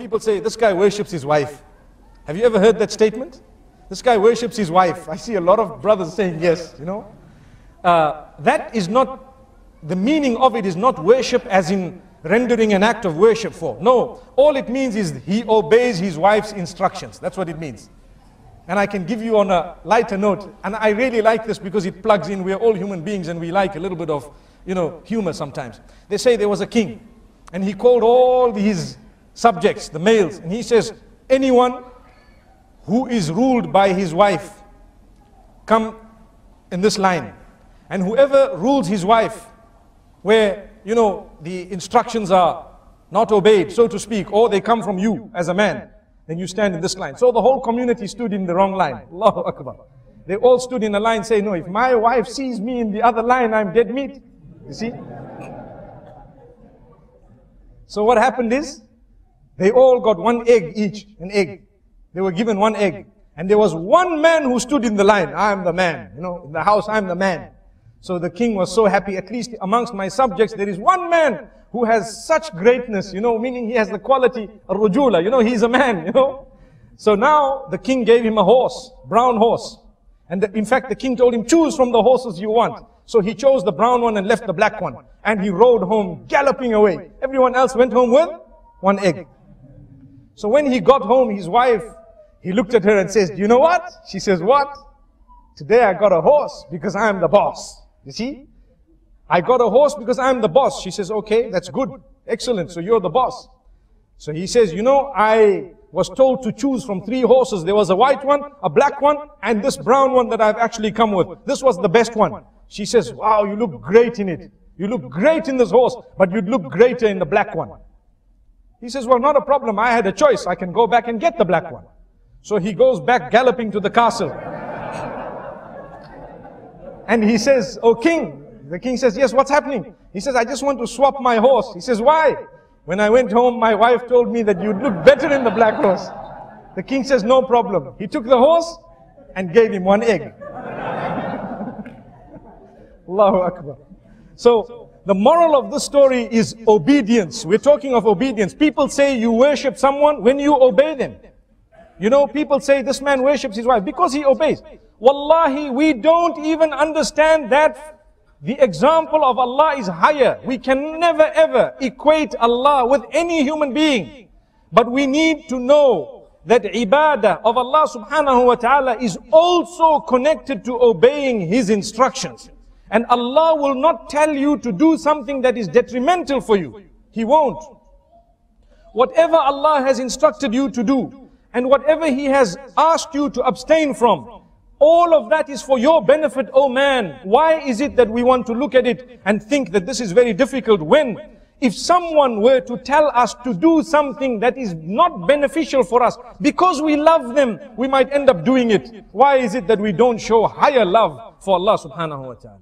people say, this guy worships his wife. Have you ever heard that statement? This guy worships his wife. I see a lot of brothers saying yes, you know. That is not, the meaning of it is not worship as in rendering an act of worship for. No, all it means is he obeys his wife's instructions. That's what it means. And I can give you on a lighter note, and I really like this because it plugs in. We are all human beings and we like a little bit of, you know, humor sometimes. They say there was a king and he called all his subjects, the males, and he says, anyone who is ruled by his wife, come in this line. And whoever rules his wife, where, you know, the instructions are not obeyed, so to speak, or they come from you as a man, then you stand in this line. So the whole community stood in the wrong line. Allahu Akbar. They all stood in a line saying, no, if my wife sees me in the other line, I'm dead meat. You see? So what happened is, they all got one egg each, an egg. They were given one egg. And there was one man who stood in the line. I'm the man. You know, in the house, I'm the man. So the king was so happy, at least amongst my subjects, there is one man who has such greatness, you know, meaning he has the quality, ar-rujula, you know, he's a man, you know. So now the king gave him a horse, brown horse. And in fact, the king told him, choose from the horses you want. So he chose the brown one and left the black one. And he rode home, galloping away. Everyone else went home with one egg. So when he got home, his wife, he looked at her and says, do you know what? She says, what? Today I got a horse because I'm the boss. You see? I got a horse because I'm the boss. She says, okay, that's good. Excellent. So you're the boss. So he says, you know, I was told to choose from 3 horses. There was a white one, a black one, and this brown one that I've actually come with. This was the best one. She says, wow, you look great in it. You look great in this horse, but you'd look greater in the black one. He says, well, not a problem. I had a choice. I can go back and get the black one. So he goes back galloping to the castle. And he says, oh king. The king says, yes, what's happening? He says, I just want to swap my horse. He says, why? When I went home, my wife told me that you'd look better in the black horse. The king says, no problem. He took the horse and gave him one egg. Allahu Akbar. So, the moral of this story is obedience. We're talking of obedience. People say you worship someone when you obey them. You know, people say this man worships his wife because he obeys. Wallahi, we don't even understand that the example of Allah is higher. We can never ever equate Allah with any human being. But we need to know that ibadah of Allah subhanahu wa ta'ala is also connected to obeying His instructions. And Allah will not tell you to do something that is detrimental for you. He won't. Whatever Allah has instructed you to do, and whatever He has asked you to abstain from, all of that is for your benefit, oh man. Why is it that we want to look at it and think that this is very difficult when, if someone were to tell us to do something that is not beneficial for us, because we love them, we might end up doing it. Why is it that we don't show higher love for Allah subhanahu wa ta'ala?